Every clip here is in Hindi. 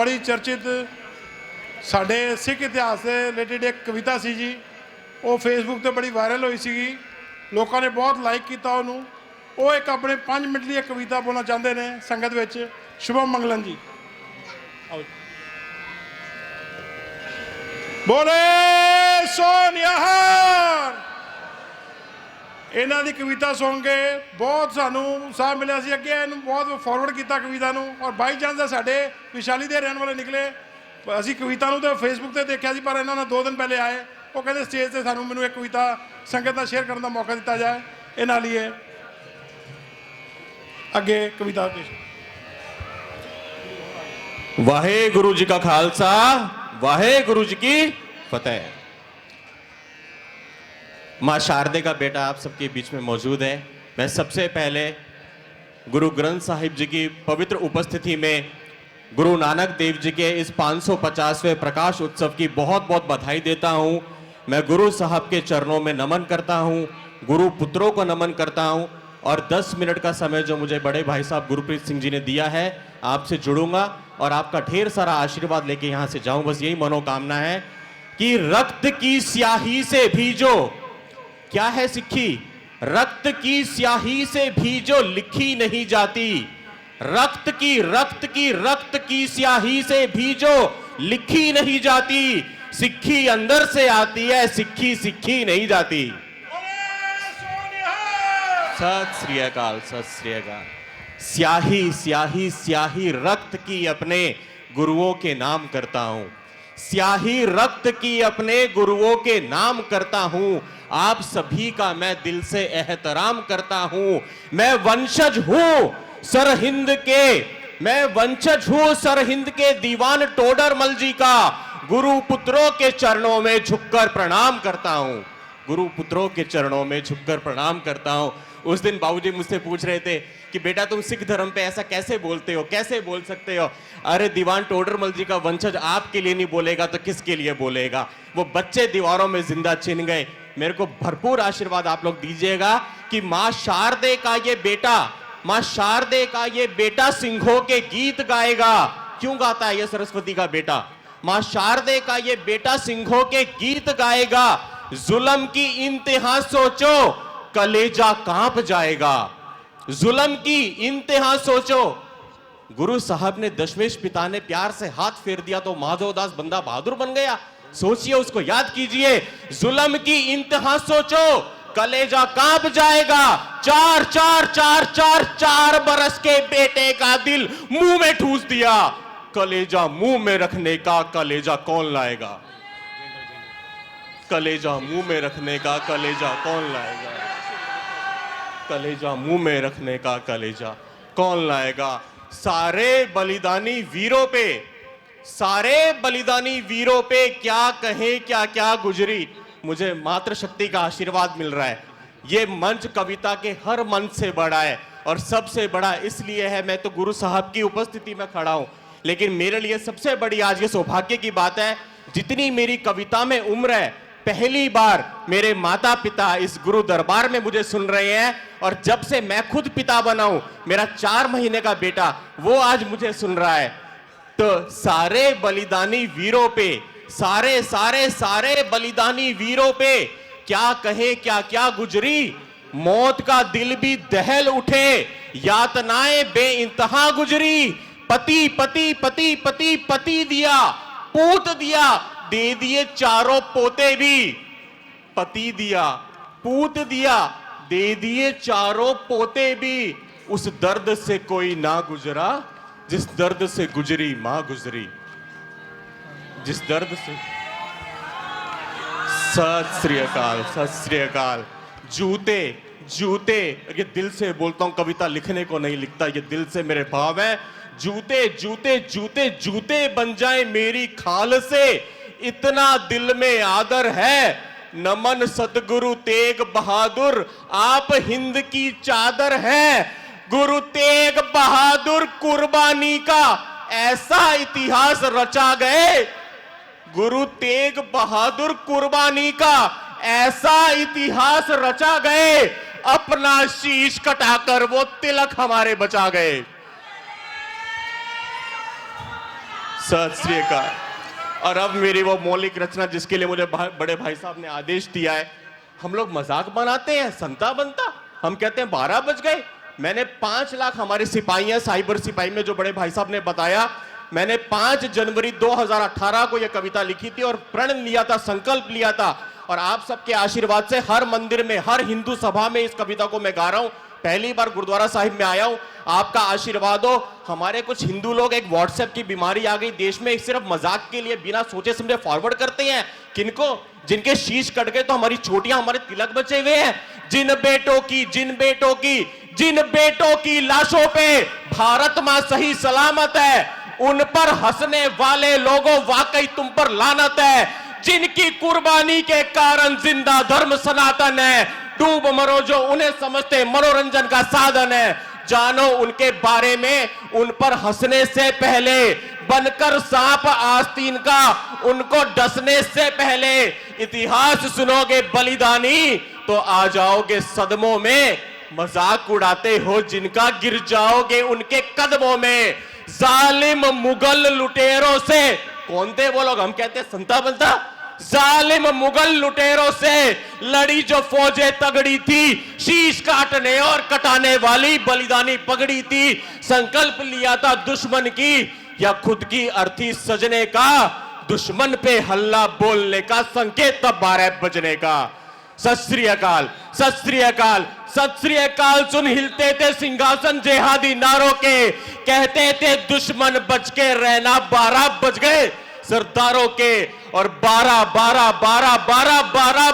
बड़ी चर्चित साढ़े सिख इतिहास से रिलेटेड एक कविता सी जी, वो फेसबुक पर बड़ी वायरल हुई सी, लोगों ने बहुत लाइक किया उन्होंने। वो एक अपने 5 मिनट की एक कविता बोलना चाहते हैं संगत में। शुभम मंगलन जी बोले सोनिहार। इन्हों की कविता सुन के बहुत सानू उत्साह मिला सी, अगे इन बहुत फॉरवर्ड किया कविता नू, और बाई चांस साढ़े विशाली के रहने वाले निकले। असी कविता नू तो फेसबुक पर देखा सी, पर इन्होंने 2 दिन पहले आए, वो कहते स्टेज से सानू मैनू एक कविता संगत का शेयर करने का मौका दिता जाए। इन्हों लिए अगे कविता पेश। वाहे गुरु जी का खालसा, वाहे गुरु जी की फतेह। मां शारदे का बेटा आप सबके बीच में मौजूद है। मैं सबसे पहले गुरु ग्रंथ साहिब जी की पवित्र उपस्थिति में गुरु नानक देव जी के इस 550वें प्रकाश उत्सव की बहुत बहुत बधाई देता हूं। मैं गुरु साहब के चरणों में नमन करता हूं, गुरु पुत्रों को नमन करता हूं, और 10 मिनट का समय जो मुझे बड़े भाई साहब गुरप्रीत सिंह जी ने दिया है, आपसे जुड़ूंगा और आपका ढेर सारा आशीर्वाद लेके यहां से जाऊं। बस यही मनोकामना है कि रक्त की स्याही से भी जो, क्या है सिक्खी, रक्त की स्याही से भी जो लिखी नहीं जाती, रक्त की स्याही से भी जो लिखी नहीं जाती, सिक्खी अंदर से आती है, सिक्खी सिक्खी नहीं जाती। सत श्री अकाल, सत श्री अकाल। स्याही स्याही स्याही रक्त की अपने गुरुओं के नाम करता हूं, स्याही रक्त की अपने गुरुओं के नाम करता हूं। आप सभी का मैं दिल से एहतराम करता हूं। मैं वंशज हूं सरहिंद के, मैं वंशज हूं सरहिंद के दीवान टोडरमल जी का। गुरु पुत्रों के चरणों में झुककर प्रणाम करता हूं, गुरु पुत्रों के चरणों में झुककर प्रणाम करता हूं। उस दिन बाबूजी मुझसे पूछ रहे थे कि बेटा तुम सिख धर्म पे ऐसा कैसे बोलते हो, कैसे बोल सकते हो? अरे दीवान टोडरमल जी का वंशज आपके लिए नहीं बोलेगा तो किसके लिए बोलेगा? वो बच्चे दीवारों में जिंदा चिन गए। मेरे को भरपूर आशीर्वाद आप लोग दीजिएगा कि मां शारदे का ये बेटा, मां शारदे का ये बेटा सिंहों के गीत गाएगा। क्यों गाता है ये सरस्वती का बेटा? मां शारदे का ये बेटा सिंहों के गीत गाएगा। जुल्म की इंतहा सोचो, कलेजा कांप जाएगा। जुल्म की इंतहा सोचो। गुरु साहब ने दशमेश पिता ने प्यार से हाथ फेर दिया तो माधवदास बंदा बहादुर बन गया। सोचिए, उसको याद कीजिए। जुल्म की इंतहा सोचो, कलेजा कांप जाएगा। 4 बरस के बेटे का दिल मुंह में ठूस दिया। कलेजा मुंह में रखने का कलेजा कौन लाएगा? कलेजा मुंह में रखने का कलेजा कौन लाएगा? कलेजा मुंह में रखने का कलेजा कौन लाएगा? सारे बलिदानी वीरों पे, सारे बलिदानी वीरों पे क्या कहें, क्या क्या गुजरी। मुझे मातृशक्ति का आशीर्वाद मिल रहा है। ये मंच कविता के हर मंच से बड़ा है, और सबसे बड़ा इसलिए है, मैं तो गुरु साहब की उपस्थिति में खड़ा हूं, लेकिन मेरे लिए सबसे बड़ी आज ये सौभाग्य की बात है, जितनी मेरी कविता में उम्र है, पहली बार मेरे माता पिता इस गुरु दरबार में मुझे सुन रहे हैं। और जब से मैं खुद पिता बना हूं, मेरा 4 महीने का बेटा वो आज मुझे सुन रहा है। तो सारे बलिदानी वीरों पे, सारे सारे सारे बलिदानी वीरों पे क्या कहे, क्या क्या गुजरी। मौत का दिल भी दहल उठे, यातनाएं बेइंतहा गुजरी। पति पति पति पति पति दिया, पूत दिया, दे दिए 4 पोते भी। पति दिया, पूत दिया, दे दिए 4 पोते भी। उस दर्द से कोई ना गुजरा जिस दर्द से गुजरी मां गुजरी, जिस दर्द से। सत श्री अकाल, सत श्री अकाल। जूते जूते, ये दिल से बोलता हूं, कविता लिखने को नहीं लिखता, ये दिल से मेरे भाव है। जूते जूते जूते जूते बन जाए मेरी खाल से, इतना दिल में आदर है। नमन सतगुरु तेग बहादुर, आप हिंद की चादर है। गुरु तेग बहादुर कुर्बानी का ऐसा इतिहास रचा गए, गुरु तेग बहादुर कुर्बानी का ऐसा इतिहास रचा गए, अपना शीश कटाकर वो तिलक हमारे बचा गए। सत श्री अकाल। और अब मेरी वो मौलिक रचना जिसके लिए मुझे बड़े भाई साहब ने आदेश दिया है। हम लोग मजाक बनाते हैं, संता बनता, हम कहते हैं 12 बज गए। मैंने 5 लाख हमारे सिपाही हैं, साइबर सिपाही में जो बड़े भाई साहब ने बताया, मैंने 5 जनवरी 2018 को यह कविता लिखी थी और प्रण लिया था, संकल्प लिया था। और आप सबके आशीर्वाद से हर मंदिर में, हर हिंदू सभा में इस कविता को मैं गा रहा हूं। पहली बार गुरुद्वारा साहिब में आया हूं, आपका आशीर्वाद हो। हमारे कुछ हिंदू लोग, एक व्हाट्सएप की बीमारी आ गई देश में, सिर्फ मजाक के लिए बिना सोचे समझे फॉरवर्ड करते हैं। किनको? जिनके शीश कट गए तो हमारी चोटियां, हमारे तिलक बचे हुए हैं। जिन बेटों की लाशों पे भारत मां सही सलामत है, उन पर हंसने वाले लोगों वाकई तुम पर लानत है। जिनकी कुर्बानी के कारण जिंदा धर्म सनातन है, डूब मरो जो उन्हें समझते मनोरंजन का साधन है। जानो उनके बारे में, उन पर हंसने से पहले बनकर सांप आस्तीन का, उनको डसने से पहले इतिहास सुनोगे बलिदानी तो आ जाओगे सदमों में। मजाक उड़ाते हो जिनका, गिर जाओगे उनके कदमों में। जालिम मुगल लुटेरों से, कौन थे वो लोग? हम कहते हैं संता बनता। जालिम मुगल लुटेरों से लड़ी जो फौजें तगड़ी थी, शीश काटने और कटाने वाली बलिदानी पगड़ी थी। संकल्प लिया था दुश्मन की या खुद की अर्थी सजने का, दुश्मन पे हल्ला बोलने का, संकेत तब 12 बजने का। सत श्री अकाल, सत श्री अकाल, सत श्री अकाल सुन हिलते थे सिंहासन जेहादी नारों के। कहते थे दुश्मन बच के रहना, 12 बज गए सरदारों के। और 12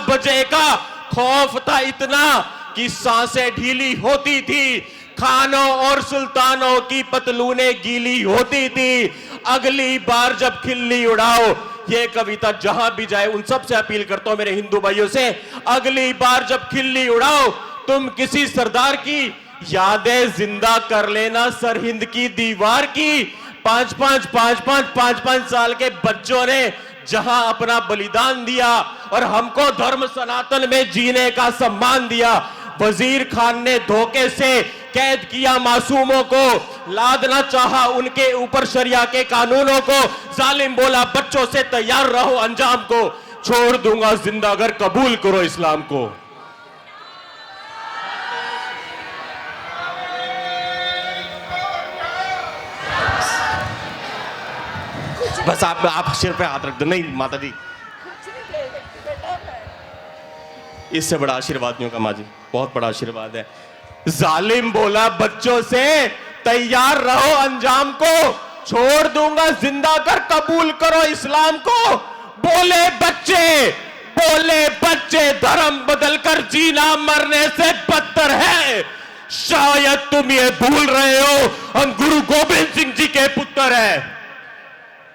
बजे का खौफ था इतना कि सांसें ढीली होती थी, खानों और सुल्तानों की पतलूनें गीली होती थी। अगली बार जब खिल्ली उड़ाओ, ये कविता जहां भी जाए उन सब से अपील करता हूं मेरे हिंदू भाइयों से, अगली बार जब खिल्ली उड़ाओ तुम किसी सरदार की यादें जिंदा कर लेना, सरहिंद की दीवार की। 5-5 साल के बच्चों ने जहां अपना बलिदान दिया और हमको धर्म सनातन में जीने का सम्मान दिया। वजीर खान ने धोखे से कैद किया मासूमों को, लादना चाहा उनके ऊपर शरिया के कानूनों को। जालिम बोला बच्चों से तैयार रहो अंजाम को, छोड़ दूंगा जिंदा अगर कबूल करो इस्लाम को। बस आप सिर पे हाथ रख दो। नहीं माता जी, इससे बड़ा आशीर्वाद नहीं होगा माँ जी, बहुत बड़ा आशीर्वाद है। जालिम बोला बच्चों से तैयार रहो अंजाम को, छोड़ दूंगा जिंदा कर कबूल करो इस्लाम को। बोले बच्चे धर्म बदलकर जीना मरने से बदतर है। शायद तुम ये भूल रहे हो हम गुरु गोविंद सिंह जी के पुत्र हैं।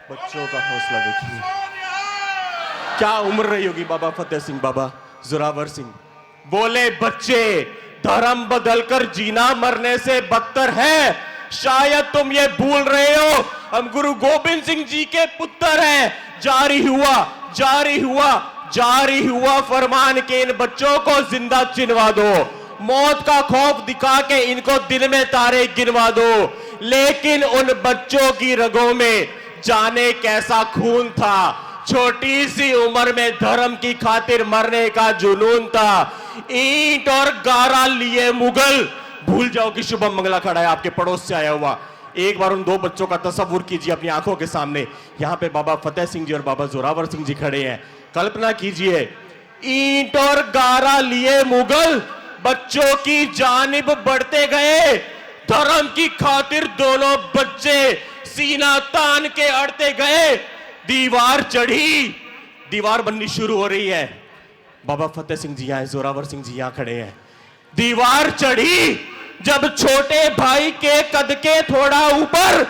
बच्चों का हौसला देखिए, क्या उम्र रही होगी बाबा फतेह सिंह, बाबा जोरावर सिंह। बोले बच्चे धर्म बदलकर जीना मरने से बदतर है। शायद तुम ये भूल रहे हो हम गुरु गोविंद सिंह जी के पुत्र हैं। जारी हुआ फरमान के इन बच्चों को जिंदा चिनवा दो। मौत का खौफ दिखा के इनको दिन में तारे गिनवा दो। लेकिन उन बच्चों की रगों में जाने कैसा खून था, छोटी सी उम्र में धर्म की खातिर मरने का जुनून था। ईंट और गारा लिए मुगल, भूल जाओ कि शुभम मंगला खड़ा है आपके पड़ोस से आया हुआ। एक बार उन 2 बच्चों का तस्वुर कीजिए अपनी आंखों के सामने। यहां पे बाबा फतेह सिंह जी और बाबा जोरावर सिंह जी खड़े हैं। कल्पना कीजिए, ईंट और गारा लिए मुगल बच्चों की जानिब बढ़ते गए। धर्म की खातिर दोनों बच्चे सीना तान के अड़ते गए। दीवार चढ़ी, दीवार बननी शुरू हो रही है। बाबा फतेह सिंह जी यहां, जोरावर सिंह जी यहां खड़े हैं। दीवार चढ़ी जब छोटे भाई के कद के थोड़ा ऊपर,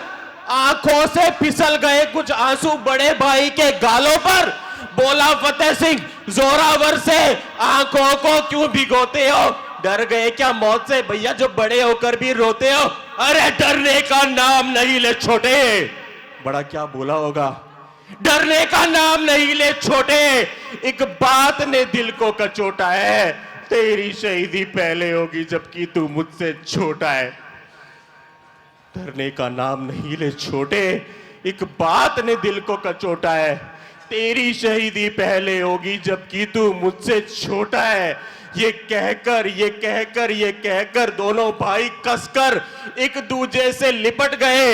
आंखों से फिसल गए कुछ आंसू बड़े भाई के गालों पर। बोला फतेह सिंह जोरावर से, आंखों को क्यों भिगोते हो? डर गए क्या मौत से भैया जो बड़े होकर भी रोते हो? अरे डरने का नाम नहीं ले छोटे। बड़ा क्या बोला होगा, डरने का नाम नहीं ले छोटे। एक बात ने दिल को कचोटा है, तेरी शहीदी पहले होगी जबकि तू मुझसे छोटा है। डरने का नाम नहीं ले छोटे, एक बात ने दिल को कचोटा है, तेरी शहीदी पहले होगी जबकि तू मुझसे छोटा है। ये कहकर दोनों भाई कसकर एक दूजे से लिपट गए।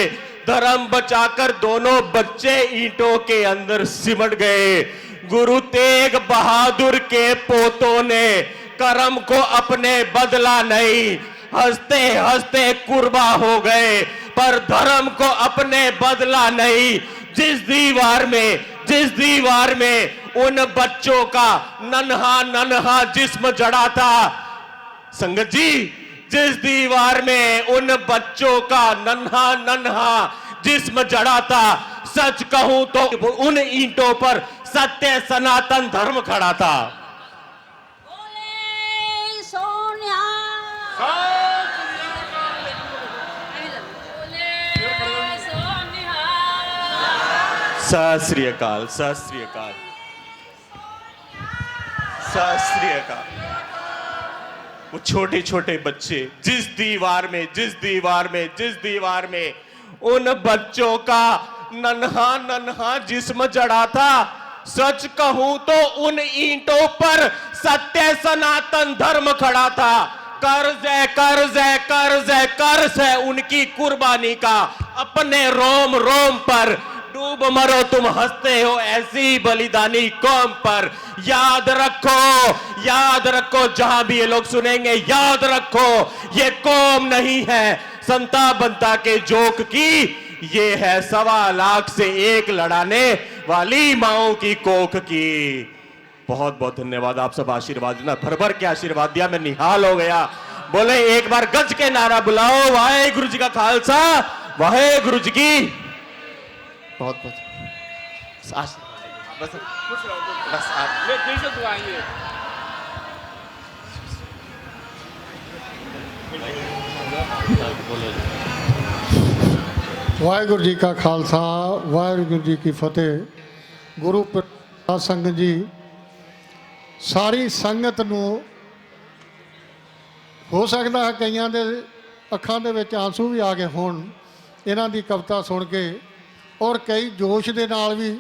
धर्म बचाकर दोनों बच्चे ईंटों के अंदर सिमट गए। गुरु तेग बहादुर के पोतों ने कर्म को अपने बदला नहीं, हंसते हंसते कुर्बा हो गए, पर धर्म को अपने बदला नहीं। जिस दीवार में उन बच्चों का नन्हा जिस्म जड़ा था, संगत जी, जिस दीवार में उन बच्चों का नन्हा जिस्म जड़ा था, सच कहूं तो उन ईंटों पर सत्य सनातन धर्म खड़ा था। बोले सोनिया, बोले सोनिया। सत श्री अकाल, सत श्री अकाल, सत श्री अकाल। वो छोटे छोटे बच्चे जिस दीवार में उन बच्चों का नन्हा जिस्म जड़ा था, सच कहूं तो उन ईंटों पर सत्य सनातन धर्म खड़ा था। कर्ज है उनकी कुर्बानी का अपने रोम पर। डूब मरो तुम हंसते हो ऐसी बलिदानी कौम पर। याद रखो जहां भी ये लोग सुनेंगे, याद रखो ये कौम नहीं है संता बनता के जोक की, ये है 1.25 लाख से एक लड़ाने वाली माओ की कोख की। बहुत बहुत धन्यवाद। आप सब आशीर्वाद देना, भर भर के आशीर्वाद दिया, मैं निहाल हो गया। बोले एक बार गज के नारा बुलाओ, वाहेगुरु जी का खालसा, वाहेगुरु जी की बहुत बहुत बस आप दुआएंगे। वाहिगुरु जी का खालसा, वाहिगुरु जी की फतेह। गुरु प्रसाद संगत जी, सारी संगत ਨੂੰ ਹੋ ਸਕਦਾ ਹੈ ਕਈਆਂ ਦੇ ਅੱਖਾਂ ਦੇ ਵਿੱਚ ਆਂਸੂ ਵੀ ਆ ਗਏ ਹੋਣ ਇਹਨਾਂ ਦੀ ਕਵਿਤਾ ਸੁਣ ਕੇ, ਔਰ ਕਈ ਜੋਸ਼ ਦੇ ਨਾਲ ਵੀ